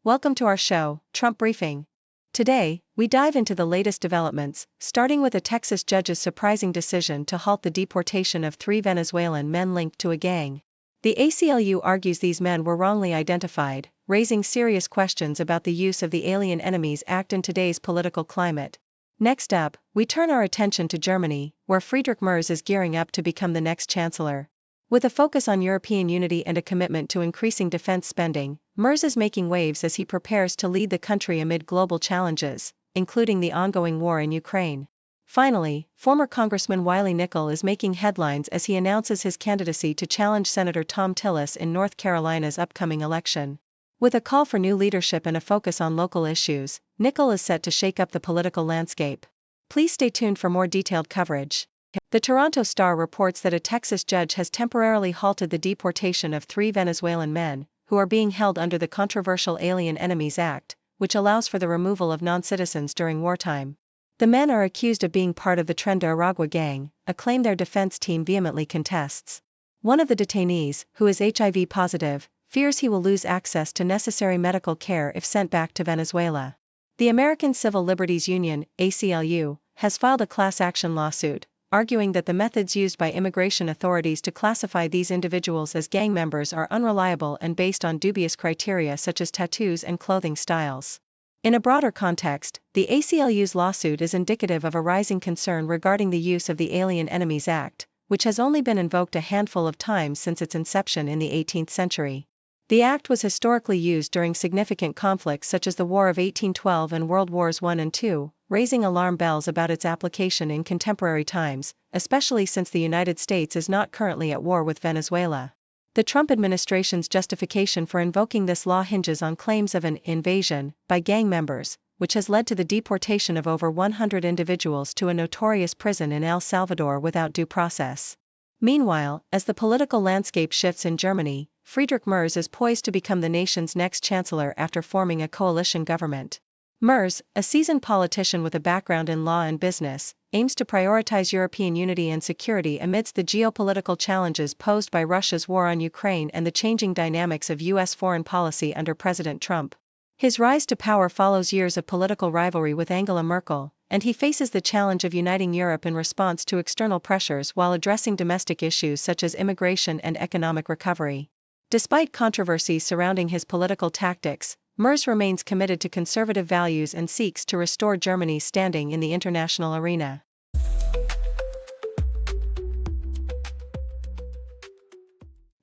Welcome to our show, Trump Briefing. Today, we dive into the latest developments, starting with a Texas judge's surprising decision to halt the deportation of 3 Venezuelan men linked to a gang. The ACLU argues these men were wrongly identified, raising serious questions about the use of the Alien Enemies Act in today's political climate. Next up, we turn our attention to Germany, where Friedrich Merz is gearing up to become the next Chancellor. With a focus on European unity and a commitment to increasing defense spending, Merz is making waves as he prepares to lead the country amid global challenges, including the ongoing war in Ukraine. Finally, former Congressman Wiley Nickel is making headlines as he announces his candidacy to challenge Senator Thom Tillis in North Carolina's upcoming election. With a call for new leadership and a focus on local issues, Nickel is set to shake up the political landscape. Please stay tuned for more detailed coverage. The Toronto Star reports that a Texas judge has temporarily halted the deportation of 3 Venezuelan men, who are being held under the controversial Alien Enemies Act, which allows for the removal of non-citizens during wartime. The men are accused of being part of the Tren de Aragua gang, a claim their defense team vehemently contests. One of the detainees, who is HIV positive, fears he will lose access to necessary medical care if sent back to Venezuela. The American Civil Liberties Union, ACLU, has filed a class action lawsuit, arguing that the methods used by immigration authorities to classify these individuals as gang members are unreliable and based on dubious criteria such as tattoos and clothing styles. In a broader context, the ACLU's lawsuit is indicative of a rising concern regarding the use of the Alien Enemies Act, which has only been invoked a handful of times since its inception in the 18th century. The act was historically used during significant conflicts such as the War of 1812 and World Wars I and II, raising alarm bells about its application in contemporary times, especially since the United States is not currently at war with Venezuela. The Trump administration's justification for invoking this law hinges on claims of an invasion by gang members, which has led to the deportation of over 100 individuals to a notorious prison in El Salvador without due process. Meanwhile, as the political landscape shifts in Germany, Friedrich Merz is poised to become the nation's next chancellor after forming a coalition government. Merz, a seasoned politician with a background in law and business, aims to prioritize European unity and security amidst the geopolitical challenges posed by Russia's war on Ukraine and the changing dynamics of U.S. foreign policy under President Trump. His rise to power follows years of political rivalry with Angela Merkel, and he faces the challenge of uniting Europe in response to external pressures while addressing domestic issues such as immigration and economic recovery. Despite controversies surrounding his political tactics, Merz remains committed to conservative values and seeks to restore Germany's standing in the international arena.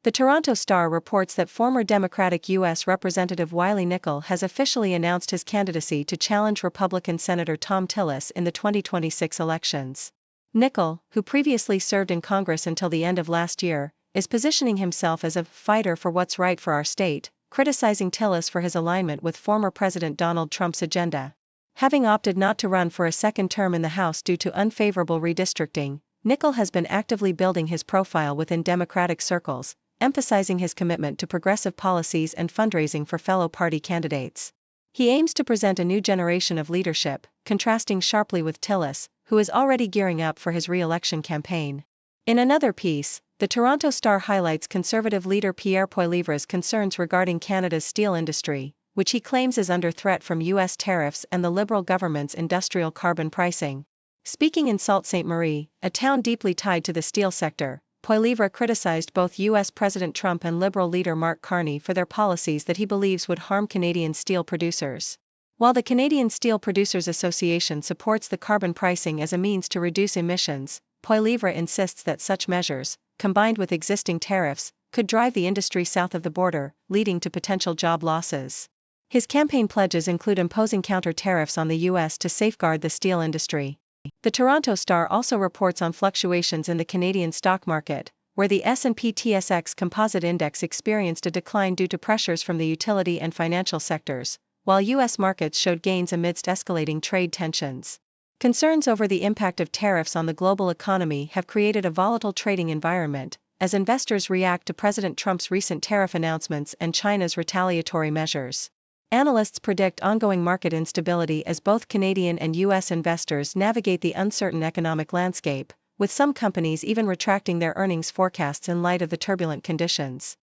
The Toronto Star reports that former Democratic U.S. Representative Wiley Nickel has officially announced his candidacy to challenge Republican Senator Thom Tillis in the 2026 elections. Nickel, who previously served in Congress until the end of last year, is positioning himself as a fighter for what's right for our state, criticizing Tillis for his alignment with former President Donald Trump's agenda. Having opted not to run for a second term in the House due to unfavorable redistricting, Nickel has been actively building his profile within Democratic circles, emphasizing his commitment to progressive policies and fundraising for fellow party candidates. He aims to present a new generation of leadership, contrasting sharply with Tillis, who is already gearing up for his re-election campaign. In another piece, the Toronto Star highlights conservative leader Pierre Poilievre's concerns regarding Canada's steel industry, which he claims is under threat from U.S. tariffs and the Liberal government's industrial carbon pricing. Speaking in Sault Ste. Marie, a town deeply tied to the steel sector, Poilievre criticized both U.S. President Trump and Liberal leader Mark Carney for their policies that he believes would harm Canadian steel producers. While the Canadian Steel Producers Association supports the carbon pricing as a means to reduce emissions, Poilievre insists that such measures, combined with existing tariffs, could drive the industry south of the border, leading to potential job losses. His campaign pledges include imposing counter tariffs on the U.S. to safeguard the steel industry. The Toronto Star also reports on fluctuations in the Canadian stock market, where the S&P/TSX Composite Index experienced a decline due to pressures from the utility and financial sectors, while U.S. markets showed gains amidst escalating trade tensions. Concerns over the impact of tariffs on the global economy have created a volatile trading environment, as investors react to President Trump's recent tariff announcements and China's retaliatory measures. Analysts predict ongoing market instability as both Canadian and U.S. investors navigate the uncertain economic landscape, with some companies even retracting their earnings forecasts in light of the turbulent conditions.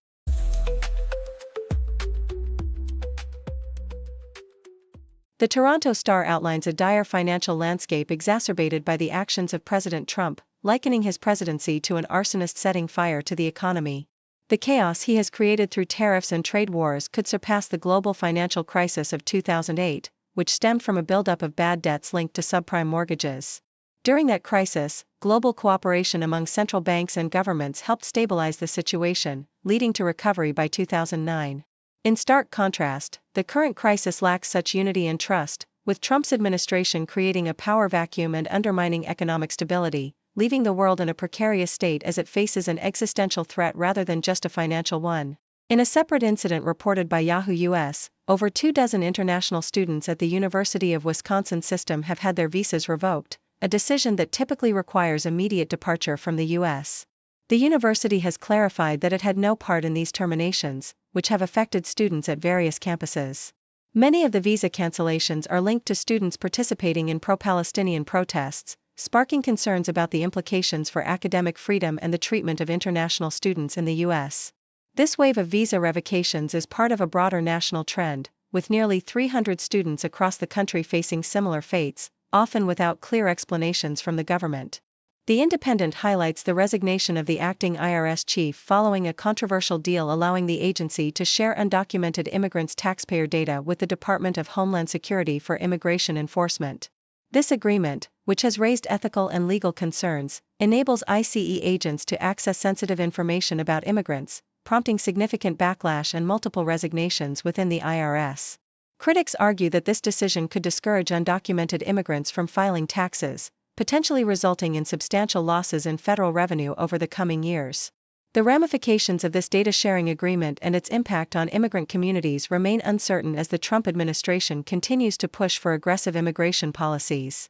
The Toronto Star outlines a dire financial landscape exacerbated by the actions of President Trump, likening his presidency to an arsonist setting fire to the economy. The chaos he has created through tariffs and trade wars could surpass the global financial crisis of 2008, which stemmed from a buildup of bad debts linked to subprime mortgages. During that crisis, global cooperation among central banks and governments helped stabilize the situation, leading to recovery by 2009. In stark contrast, the current crisis lacks such unity and trust, with Trump's administration creating a power vacuum and undermining economic stability, leaving the world in a precarious state as it faces an existential threat rather than just a financial one. In a separate incident reported by Yahoo US, over 24 international students at the University of Wisconsin system have had their visas revoked, a decision that typically requires immediate departure from the U.S. The university has clarified that it had no part in these terminations, which have affected students at various campuses. Many of the visa cancellations are linked to students participating in pro-Palestinian protests, sparking concerns about the implications for academic freedom and the treatment of international students in the U.S. This wave of visa revocations is part of a broader national trend, with nearly 300 students across the country facing similar fates, often without clear explanations from the government. The Independent highlights the resignation of the acting IRS chief following a controversial deal allowing the agency to share undocumented immigrants' taxpayer data with the Department of Homeland Security for immigration enforcement. This agreement, which has raised ethical and legal concerns, enables ICE agents to access sensitive information about immigrants, prompting significant backlash and multiple resignations within the IRS. Critics argue that this decision could discourage undocumented immigrants from filing taxes, potentially resulting in substantial losses in federal revenue over the coming years. The ramifications of this data-sharing agreement and its impact on immigrant communities remain uncertain as the Trump administration continues to push for aggressive immigration policies.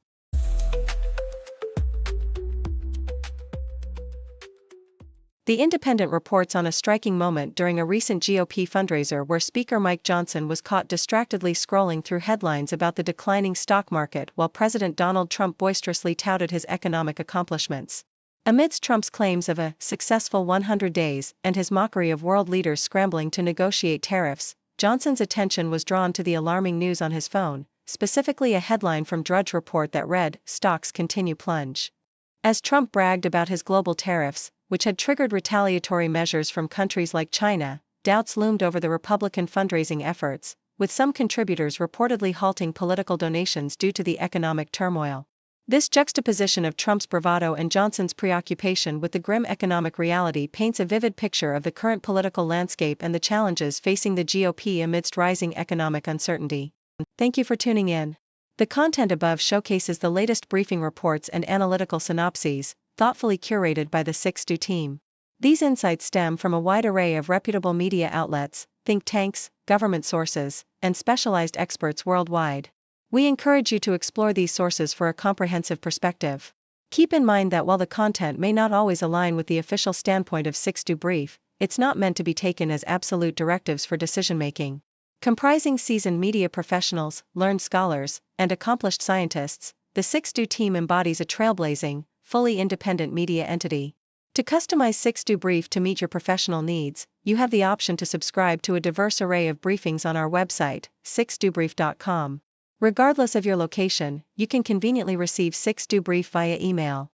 The Independent reports on a striking moment during a recent GOP fundraiser where Speaker Mike Johnson was caught distractedly scrolling through headlines about the declining stock market while President Donald Trump boisterously touted his economic accomplishments. Amidst Trump's claims of a successful 100 days and his mockery of world leaders scrambling to negotiate tariffs, Johnson's attention was drawn to the alarming news on his phone, specifically a headline from Drudge Report that read, "Stocks continue plunge." As Trump bragged about his global tariffs, which had triggered retaliatory measures from countries like China, doubts loomed over the Republican fundraising efforts, with some contributors reportedly halting political donations due to the economic turmoil. This juxtaposition of Trump's bravado and Johnson's preoccupation with the grim economic reality paints a vivid picture of the current political landscape and the challenges facing the GOP amidst rising economic uncertainty. Thank you for tuning in. The content above showcases the latest briefing reports and analytical synopses, thoughtfully curated by the 6Do team. These insights stem from a wide array of reputable media outlets, think tanks, government sources, and specialized experts worldwide. We encourage you to explore these sources for a comprehensive perspective. Keep in mind that while the content may not always align with the official standpoint of 6Do Brief, it's not meant to be taken as absolute directives for decision-making. Comprising seasoned media professionals, learned scholars, and accomplished scientists, the 6Do team embodies a trailblazing, fully independent media entity. To customize 6Do Brief to meet your professional needs, you have the option to subscribe to a diverse array of briefings on our website, 6dobrief.com. Regardless of your location, you can conveniently receive 6Do Brief via email.